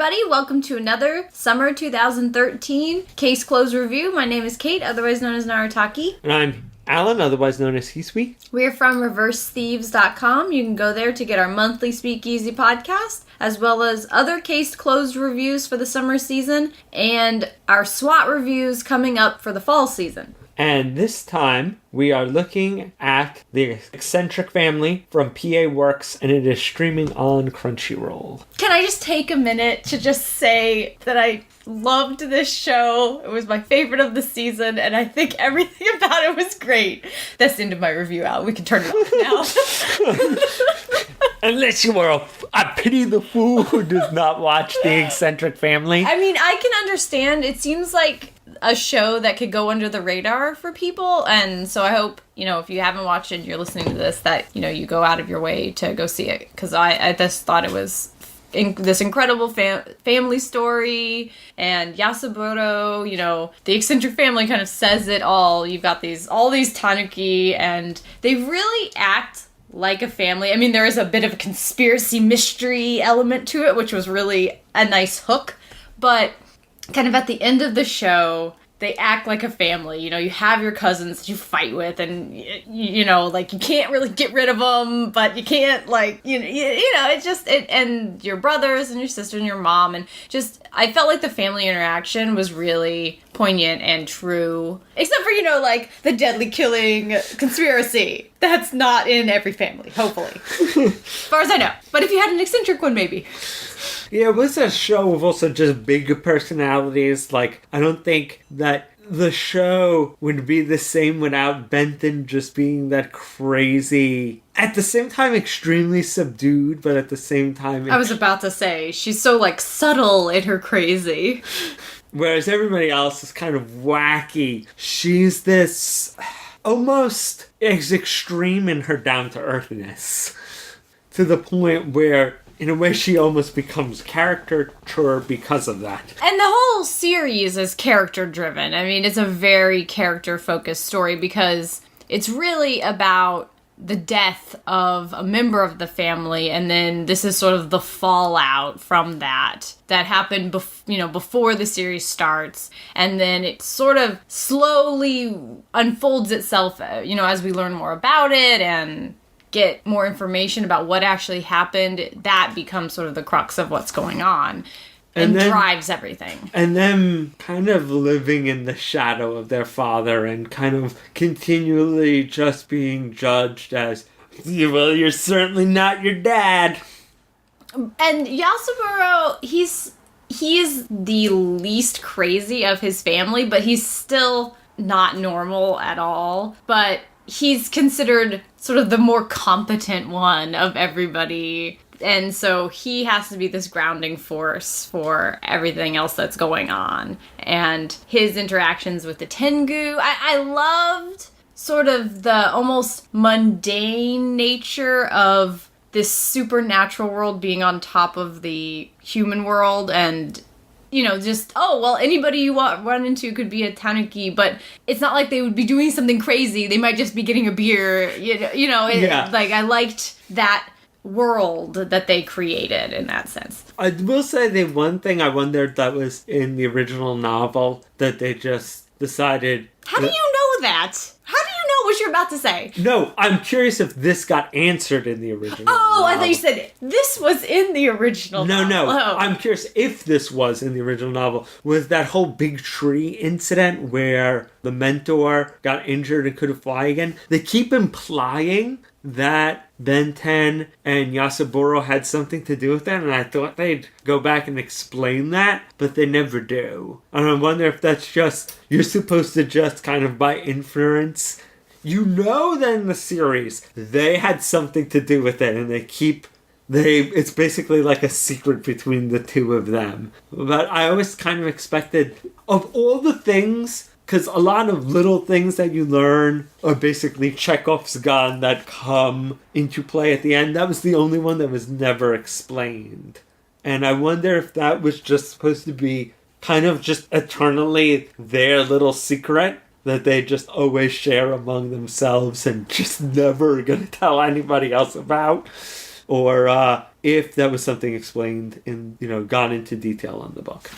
everybody. Welcome to another Summer 2013 Case Closed Review. My name is Kate, otherwise known as Narataki. And I'm Alan, otherwise known as Hisui. We're from ReverseThieves.com. You can go there to get our monthly Speakeasy podcast, as well as other Case Closed reviews for the summer season, and our S.W.A.T reviews coming up for the fall season. And this time, we are looking at the Eccentric Family from PA Works, and it is streaming on Crunchyroll. Can I just take a minute to just say that I loved this show. It was my favorite of the season, and I think everything about it was great. That's the end of my review, Al. We can turn it off now. Unless you are a pity the fool who does not watch the Eccentric Family. I mean, I can understand. It seems like a show that could go under the radar for people, and so I hope, if you haven't watched it and you're listening to this, that, you go out of your way to go see it, because I just thought it was this incredible family story, and Yasuburo, the Eccentric Family kind of says it all. You've got all these tanuki, and they really act like a family. I mean, there is a bit of a conspiracy mystery element to it, which was really a nice hook, but kind of at the end of the show, they act like a family. You have your cousins that you fight with, and, you can't really get rid of them, but you can't, it's just, and your brothers and your sister and your mom, and just, I felt like the family interaction was really poignant and true. Except for, the deadly killing conspiracy. That's not in every family, hopefully. As far as I know. But if you had an eccentric one, maybe. Yeah, it was a show of also just big personalities. I don't think that the show would be the same without Benton just being that crazy, at the same time extremely subdued, but at the same time... I was about to say, she's so, subtle in her crazy. Whereas everybody else is kind of wacky. She's this... almost as extreme in her down-to-earthness. To the point where, in a way, she almost becomes caricature because of that. And the whole series is character-driven. I mean, it's a very character-focused story because it's really about the death of a member of the family, and then this is sort of the fallout from that happened before the series starts, and then it sort of slowly unfolds itself, as we learn more about it and get more information about what actually happened. That becomes sort of the crux of what's going on. And then, drives everything. And them kind of living in the shadow of their father and kind of continually just being judged as, well, you're certainly not your dad. And Yasuburo, he is the least crazy of his family, but he's still not normal at all. But he's considered sort of the more competent one of everybody. And so he has to be this grounding force for everything else that's going on. And his interactions with the Tengu, I loved sort of the almost mundane nature of this supernatural world being on top of the human world, and anybody you run into could be a tanuki, but it's not like they would be doing something crazy. They might just be getting a beer, Yeah. I liked that world that they created in that sense. I will say the one thing I wondered that was in the original novel that they just decided... How do you know that? How do you know what you're about to say? No, I'm curious if this got answered in the original novel. I thought you said this was in the original novel. No. Oh. I'm curious if this was in the original novel. Was that whole big tree incident where the mentor got injured and couldn't fly again? They keep implying that Benten and Yasuburo had something to do with that, and I thought they'd go back and explain that, but they never do. And I wonder if that's just, you're supposed to just kind of by inference, that in the series, they had something to do with it, and it's basically like a secret between the two of them. But I always kind of expected, of all the things, because a lot of little things that you learn are basically Chekhov's gun that come into play at the end. That was the only one that was never explained. And I wonder if that was just supposed to be kind of just eternally their little secret that they just always share among themselves and just never gonna tell anybody else about. or if that was something explained in, gone into detail on the book.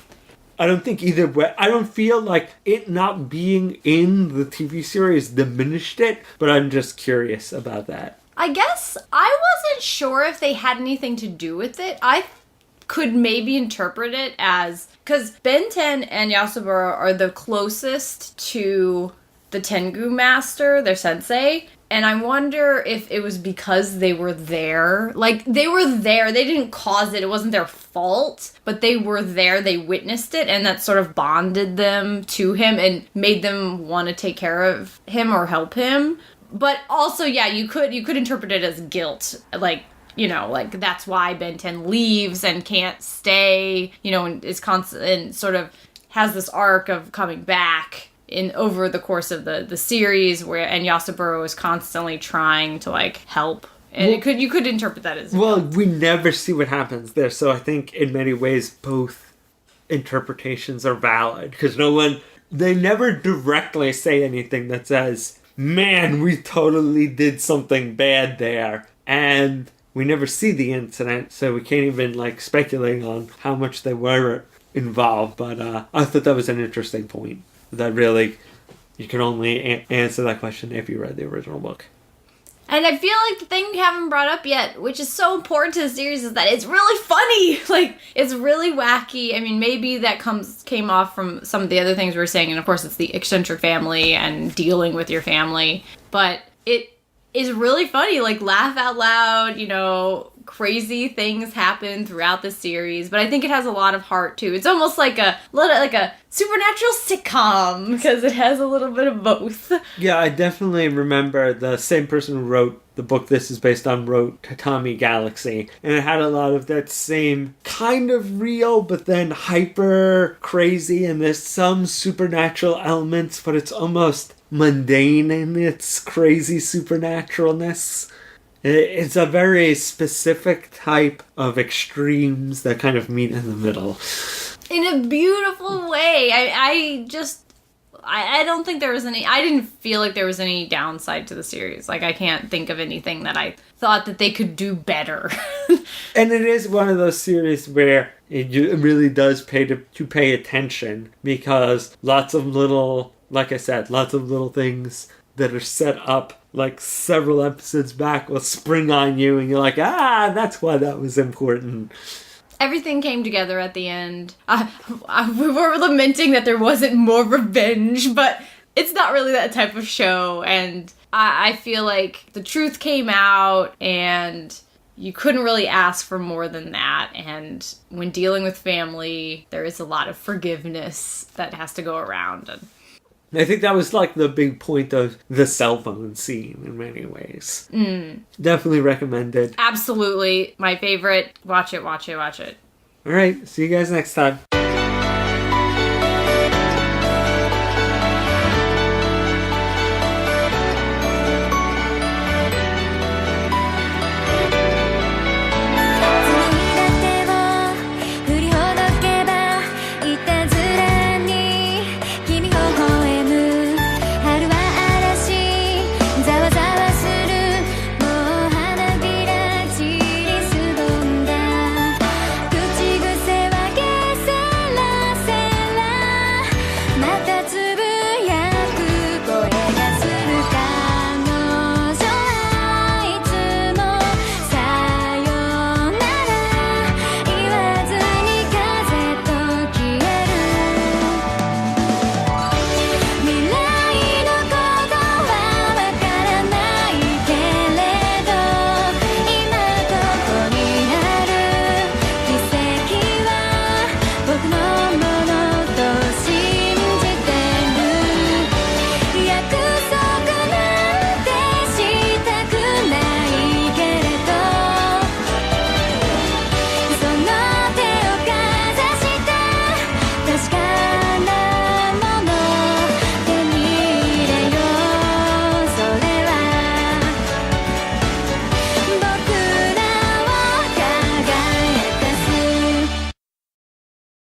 I don't think either way. I don't feel like it not being in the TV series diminished it, but I'm just curious about that. I guess I wasn't sure if they had anything to do with it. I could maybe interpret it as, because Ben 10 and Yasubara are the closest to the Tengu master, their sensei, and I wonder if it was because they were there. Like, they were there, they didn't cause it wasn't their fault, but they were there, they witnessed it, and that sort of bonded them to him and made them want to take care of him or help him. But also, yeah, you could interpret it as guilt, like, that's why Ben 10 leaves and can't stay, and is constant and sort of has this arc of coming back in over the course of the series, and Yasubaro is constantly trying to help. And you could interpret that as guilt. We never see what happens there, so I think in many ways both interpretations are valid, because they never directly say anything that says, man, we totally did something bad there, and we never see the incident, so we can't even speculate on how much they were involved. But I thought that was an interesting point. That really, you can only answer that question if you read the original book. And I feel like the thing we haven't brought up yet, which is so important to the series, is that it's really funny. It's really wacky. I mean, maybe that came off from some of the other things we were saying, and of course it's the eccentric family and dealing with your family. But it is really funny, laugh out loud, crazy things happen throughout the series, but I think it has a lot of heart too. It's almost like a supernatural sitcom, because it has a little bit of both. Yeah, I definitely remember the same person who wrote the book this is based on wrote Tatami Galaxy, and it had a lot of that same kind of real but then hyper crazy, and there's some supernatural elements, but it's almost mundane in its crazy supernaturalness. It's a very specific type of extremes that kind of meet in the middle. In a beautiful way. I don't think there was any... I didn't feel like there was any downside to the series. I can't think of anything that I thought that they could do better. And it is one of those series where it really does pay to pay attention, because lots of little... Like I said, lots of little things that are set up several episodes back will spring on you, and you're like, that's why that was important. Everything came together at the end. We were lamenting that there wasn't more revenge, but it's not really that type of show, and I feel like the truth came out, and you couldn't really ask for more than that. And when dealing with family, there is a lot of forgiveness that has to go around, and I think that was the big point of the cell phone scene in many ways. Definitely recommended. Absolutely. My favorite. Watch it. All right. See you guys next time.